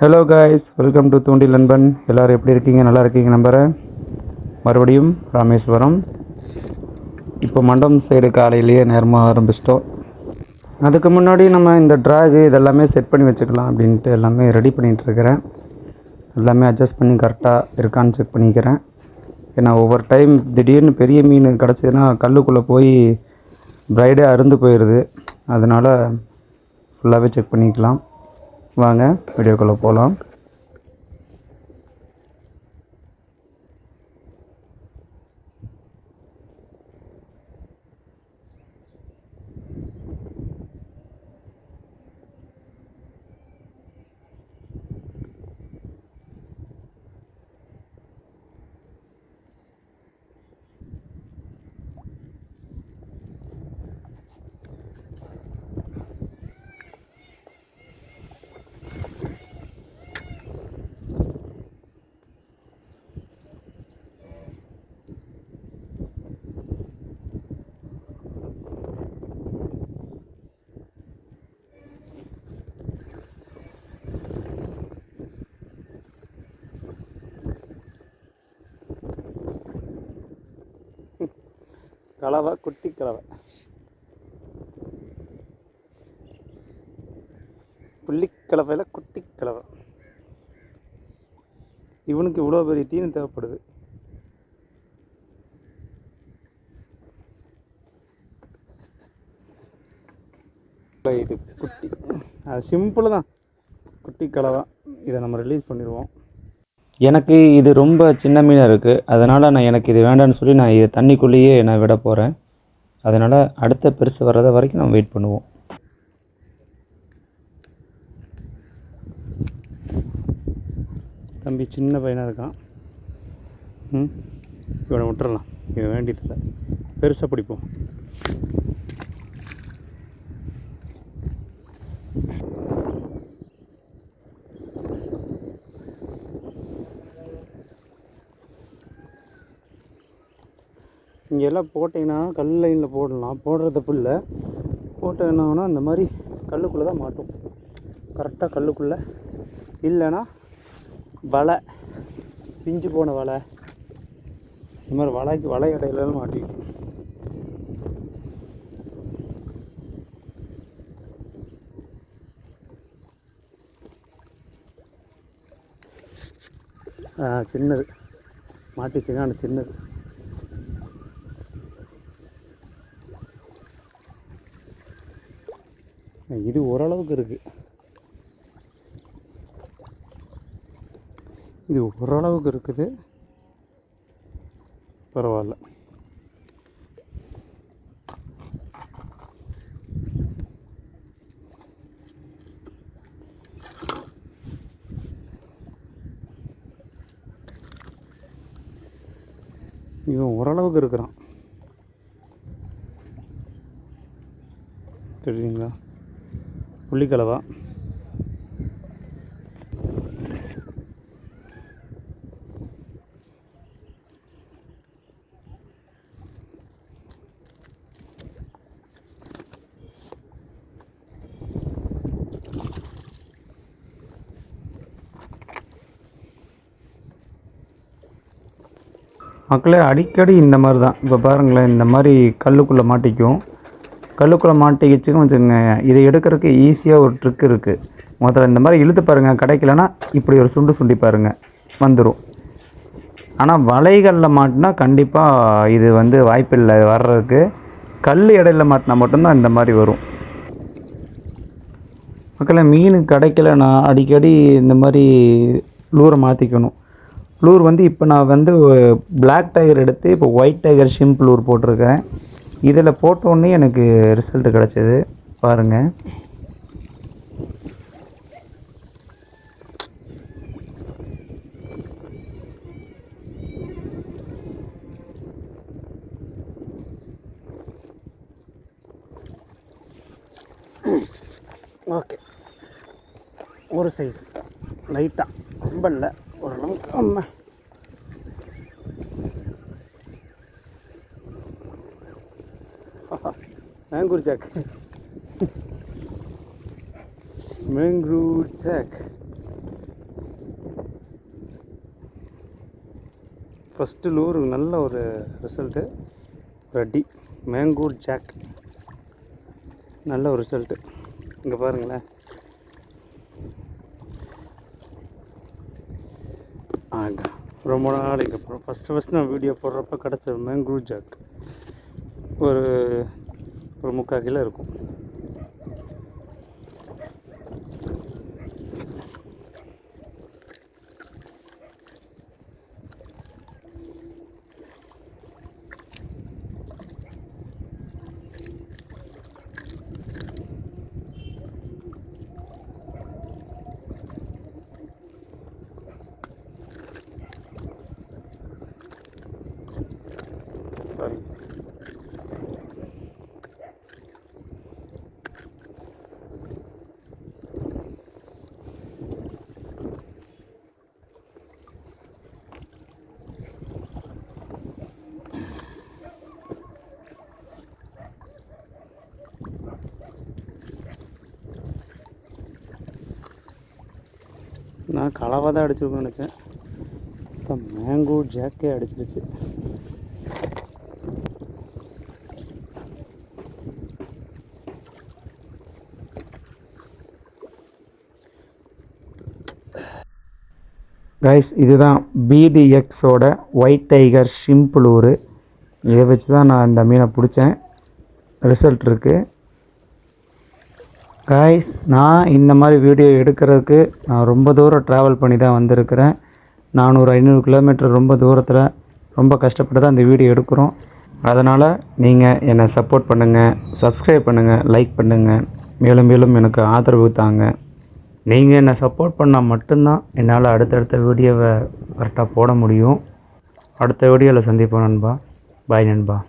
Hello guys, welcome to தூண்டில் நண்பன். எல்லோரும் எப்படி இருக்கீங்க? நல்லா இருக்கீங்க நம்புகிறேன். மறுபடியும் ராமேஸ்வரம். இப்போ மண்டபம் சைடு காலையிலேயே நேரமாக ஆரம்பிச்சிட்டோம். அதுக்கு முன்னாடி நம்ம இந்த ட்ராகு இதெல்லாமே செட் பண்ணி வச்சுக்கலாம் அப்படின்ட்டு எல்லாமே ரெடி பண்ணிகிட்ருக்கிறேன். எல்லாமே அட்ஜஸ்ட் பண்ணி கரெக்டாக இருக்கான்னு செக் பண்ணிக்கிறேன். ஏன்னா ஒவ்வொரு டைம் திடீர்னு பெரிய மீன் கிடச்சிதுன்னா கல்லுக்குள்ளே போய் ப்ரைடே அருந்து போயிடுது. அதனால் ஃபுல்லாகவே செக் பண்ணிக்கலாம். வாங்க வீடியோக்குள்ளே போகலாம். கலவை, குட்டி கலவை, புள்ளிக்கலவையில் குட்டி கலவை. இவனுக்கு இவ்வளோ பெரிய தீனி தேவைப்படுது. இது குட்டி, அது சிம்பிள் தான். குட்டி கலவை. இதை நம்ம ரிலீஸ் பண்ணிடுவோம். எனக்கு இது ரொம்ப சின்ன மீனாக இருக்குது. அதனால் எனக்கு இது வேண்டான்னு சொல்லி நான் இது தண்ணிக்குள்ளேயே நான் விட போகிறேன். அதனால் அடுத்த பெருசு வர்றத வரைக்கும் நம்ம வெயிட் பண்ணுவோம். தம்பி சின்ன பையனாக இருக்கான். இவனை விட்டுறலாம், இவன் வேண்டியதில்லை. பெருசாக பிடிப்போம். இங்கெல்லாம் போட்டிங்கன்னா கல் லைனில் போடலாம். போடுறது புல்ல போட்டு என்னாங்கன்னா இந்த மாதிரி கல்லுக்குள்ளே தான் மாட்டும். கரெக்டாக கல்லுக்குள்ளே. இல்லைன்னா வலை, பிஞ்சு போன வலை, இந்த மாதிரி வலை இடையிலாம் மாட்டிக்கும். சின்னது மாட்டிச்சுங்க. அந்த சின்னது இது ஓரளவுக்கு இருக்குது. இது ஓரளவுக்கு இருக்குது, பரவாயில்ல. இவன் ஓரளவுக்கு இருக்கிறான், தெரியுங்களா? புள்ளிக்கலவா. மக்களே, அடிக்கடி இந்த மாதிரி தான். இப்போ பாருங்களேன், இந்த மாதிரி கல்லுக்குள்ளே மாட்டிக்கும். கல்லுக்குள்ளே மாட்டிக்கிச்சுன்னு வச்சுக்கோங்க. இதை எடுக்கிறதுக்கு ஈஸியாக ஒரு ட்ரிக் இருக்குது. முதல்ல இந்த மாதிரி இழுத்து பாருங்கள். கிடைக்கலன்னா இப்படி ஒரு சுண்டி பாருங்கள், வந்துடும். ஆனால் வலைகளில் மாட்டினா கண்டிப்பாக இது வாய்ப்பில்லை வர்றதுக்கு. கல் இடையில மாட்டினா மட்டும்தான் இந்த மாதிரி வரும். மக்களே, மீன் கிடைக்கலன்னா அடிக்கடி இந்த மாதிரி லூரை மாற்றிக்கணும். லூர் இப்போ நான் பிளாக் டைகர் எடுத்து இப்போ ஒயிட் டைகர் ஷிம்ப் லூர் போட்டிருக்கேன். இதில் போட்டோன்னே எனக்கு ரிசல்ட் கிடச்சிது பாருங்கள். ஓகே, ஒரு சைஸ் லைட்டாக, ரொம்ப இல்லை, ஓரளவுக்கு. அம்மா, மேங்கூர் ஜாக், மேங்க்ரூவ் ஜாக். ஃபஸ்ட்டு லூர் நல்ல ஒரு ரிசல்ட்டு. ரெடி மேங்கூர் ஜாக் நல்ல ஒரு ரிசல்ட்டு. இங்கே பாருங்களேன். ரொம்ப நாளைக்கு அப்புறம் ஃபஸ்ட்டு நான் வீடியோ போடுறப்ப கிடச்ச மேங்கூர் ஜாக் ஒரு 3/4 கிலோ இருக்கும். நான் கலவை தான் அடிச்சிருக்கேன்னு நினச்சேன். இப்போ மேங்கூர் ஜாக்கே அடிச்சிருச்சு. கைஸ், இதுதான் பிடிஎக்ஸோட ஒயிட் டைகர் ஷிம்ப் லூரு. இதை வச்சு தான் நான் இந்த மீனை பிடிச்சேன். ரிசல்ட் இருக்குது. கைஸ், நான் இந்த மாதிரி வீடியோ எடுக்கிறதுக்கு நான் ரொம்ப தூரம் ட்ராவல் பண்ணி தான் வந்திருக்கிறேன். 400-500 கிலோமீட்டர் ரொம்ப தூரத்தில் ரொம்ப கஷ்டப்பட்டு தான் இந்த வீடியோ எடுக்கிறோம். அதனால் நீங்கள் என்னை சப்போர்ட் பண்ணுங்கள், சப்ஸ்கிரைப் பண்ணுங்கள், லைக் பண்ணுங்கள். மேலும் மேலும் எனக்கு ஆதரவு தாங்க. நீங்கள் என்னை சப்போர்ட் பண்ணால் மட்டும்தான் என்னால் அடுத்தடுத்த வீடியோவை கரெக்டாக போட முடியும். அடுத்த வீடியோவில் சந்திப்போம் நண்பா. பாய் நண்பா.